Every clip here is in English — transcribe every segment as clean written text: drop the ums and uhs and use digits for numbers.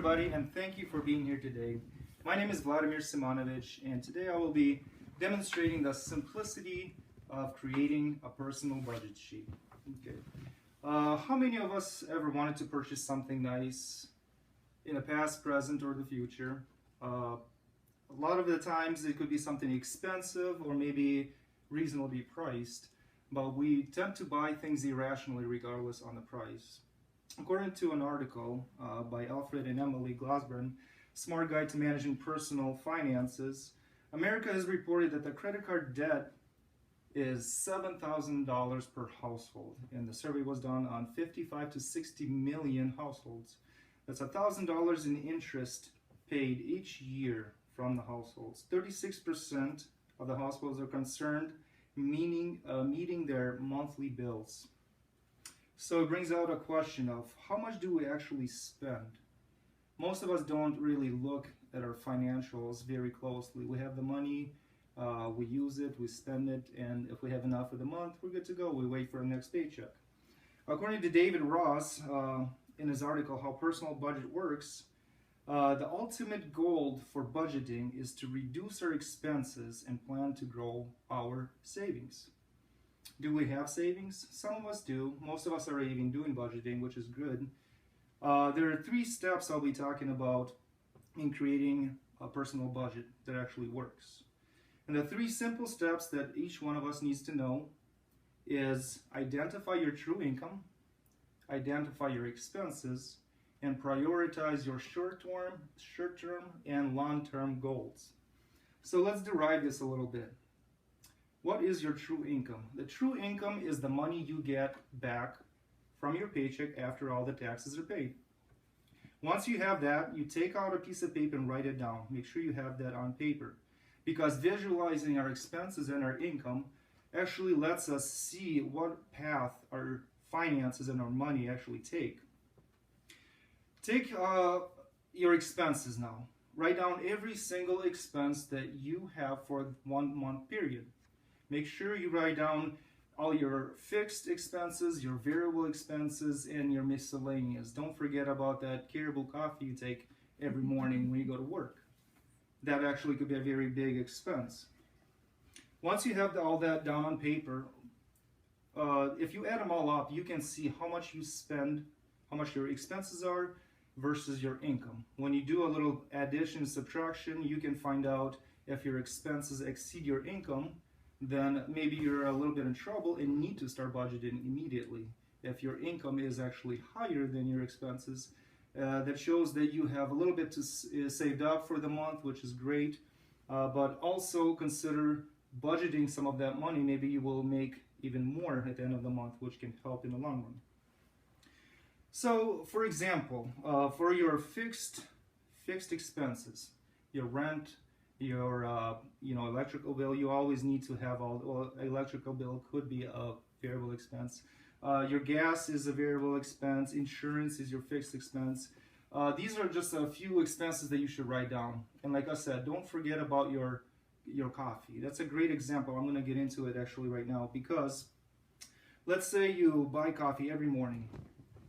everybody, and thank you for being here today. My name is Vladimir Simonovich, and today I will be demonstrating the simplicity of creating a personal budget sheet. Okay. How many of us ever wanted to purchase something nice in the past, present, or the future? A lot of the times it could be something expensive or maybe reasonably priced, but we tend to buy things irrationally regardless on the price. According to an article by Alfred and Emily Glassburn, Smart Guide to Managing Personal Finances, America has reported that the credit card debt is $7,000 per household, and the survey was done on 55 to 60 million households. That's $1,000 in interest paid each year from the households. 36% of the households are concerned meeting their monthly bills. So it brings out a question of how much do we actually spend? Most of us don't really look at our financials very closely. We have the money, we use it, we spend it, and if we have enough for the month, we're good to go. We wait for the next paycheck. According to David Ross, in his article, How Personal Budget Works, the ultimate goal for budgeting is to reduce our expenses and plan to grow our savings. Do we have savings? Some of us do. Most of us are even doing budgeting, which is good. There are 3 steps I'll be talking about in creating a personal budget that actually works. And the 3 simple steps that each one of us needs to know is identify your true income, identify your expenses, and prioritize your short-term and long-term goals. So let's derive this a little bit. What is your true income? The true income is the money you get back from your paycheck after all the taxes are paid. Once you have that, you take out a piece of paper and write it down. Make sure you have that on paper, because visualizing our expenses and our income actually lets us see what path our finances and our money actually take. Take your expenses now. Write down every single expense that you have for 1 month period. Make sure you write down all your fixed expenses, your variable expenses, and your miscellaneous. Don't forget about that Caribou coffee you take every morning when you go to work. That actually could be a very big expense. Once you have all that down on paper, if you add them all up, you can see how much you spend, how much your expenses are versus your income. When you do a little addition and subtraction, you can find out if your expenses exceed your income, then maybe you're a little bit in trouble and need to start budgeting immediately. If your income is actually higher than your expenses, that shows that you have a little bit saved up for the month, which is great, but also consider budgeting some of that money. Maybe you will make even more at the end of the month, which can help in the long run. So, for example, for your fixed expenses, your rent, your electrical bill, you always need to have electrical bill could be a variable expense. Your gas is a variable expense. Insurance is your fixed expense. These are just a few expenses that you should write down. And like I said, don't forget about your coffee. That's a great example. I'm going to get into it actually right now, because let's say you buy coffee every morning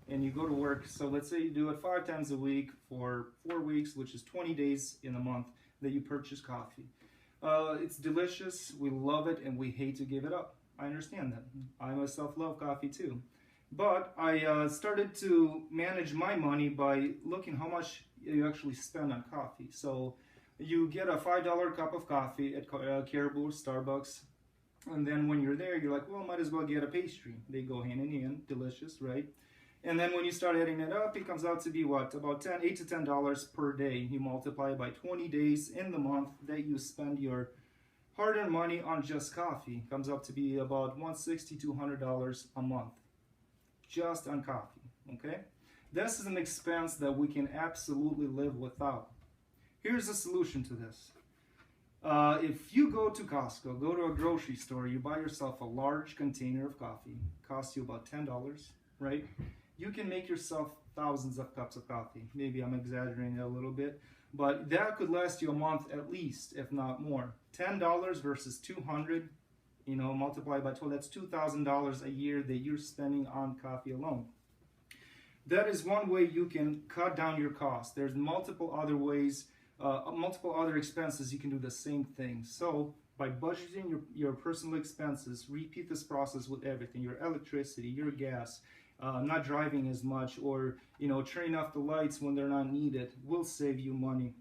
and you go to work. So let's say you do it 5 times a week for 4 weeks, which is 20 days in a month that you purchase coffee. It's delicious, we love it, and we hate to give it up. I understand that. I myself love coffee too. But I started to manage my money by looking how much you actually spend on coffee. So you get a $5 cup of coffee at Caribou or Starbucks, and then when you're there, you're like, well, might as well get a pastry. They go hand in hand, delicious, right? And then when you start adding it up, it comes out to be what? About $8 to $10 per day. You multiply by 20 days in the month that you spend your hard-earned money on just coffee. It comes up to be about $160 to $200 a month just on coffee, okay? This is an expense that we can absolutely live without. Here's the solution to this. If you go to Costco, go to a grocery store, you buy yourself a large container of coffee. It costs you about $10, right? You can make yourself thousands of cups of coffee. Maybe I'm exaggerating a little bit, but that could last you a month at least, if not more. $10 versus $200, multiplied by 12, that's $2,000 a year that you're spending on coffee alone. That is one way you can cut down your costs. There's multiple other ways, multiple other expenses you can do the same thing. So by budgeting your personal expenses, repeat this process with everything: your electricity, your gas, not driving as much, or turning off the lights when they're not needed will save you money.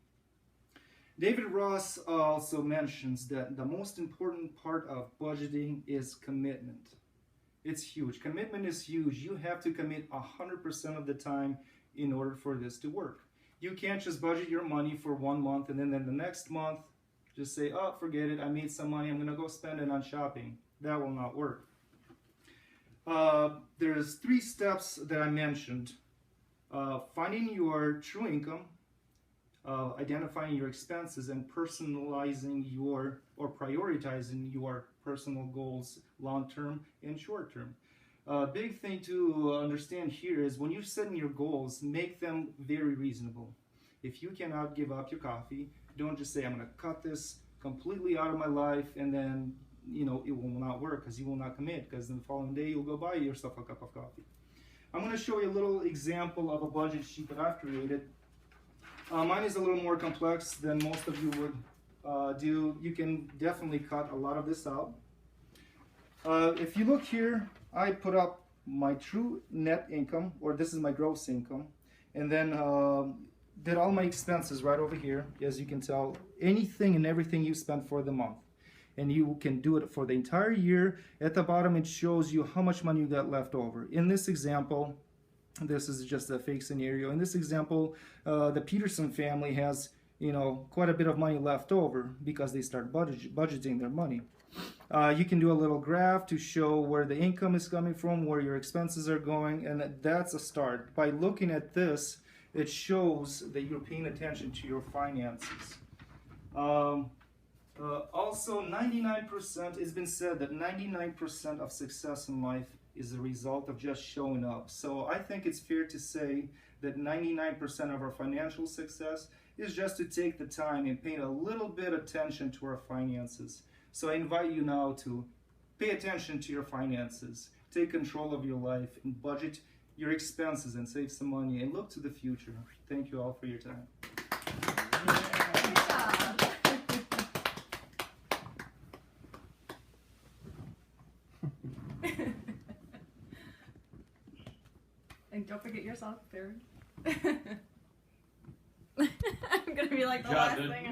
David Ross also mentions that the most important part of budgeting is commitment. It's huge. Commitment is huge. You have to commit 100% of the time in order for this to work. You can't just budget your money for 1 month and then the next month just say, oh, forget it, I made some money, I'm going to go spend it on shopping. That will not work. There's 3 steps that I mentioned. Finding your true income, identifying your expenses, and personalizing or prioritizing your personal goals, long-term and short-term. Big thing to understand here is when you're setting your goals, make them very reasonable. If you cannot give up your coffee, don't just say, I'm going to cut this completely out of my life, and then it will not work, because you will not commit, because the following day you'll go buy yourself a cup of coffee. I'm going to show you a little example of a budget sheet that I've created. Mine is a little more complex than most of you would do. You can definitely cut a lot of this out. If you look here, I put up my true net income, or this is my gross income, and then did all my expenses right over here. As you can tell, anything and everything you spent for the month. And you can do it for the entire year. At the bottom, it shows you how much money you got left over. In this example, this is just a fake scenario. In this example, the Peterson family has, quite a bit of money left over because they start budgeting their money. You can do a little graph to show where the income is coming from, where your expenses are going, and that's a start. By looking at this, it shows that you're paying attention to your finances. Also, 99%, it's been said that 99% of success in life is a result of just showing up. So I think it's fair to say that 99% of our financial success is just to take the time and pay a little bit of attention to our finances. So I invite you now to pay attention to your finances, take control of your life, and budget your expenses and save some money, and look to the future. Thank you all for your time. And don't forget your sock third. I'm gonna be like the last thing.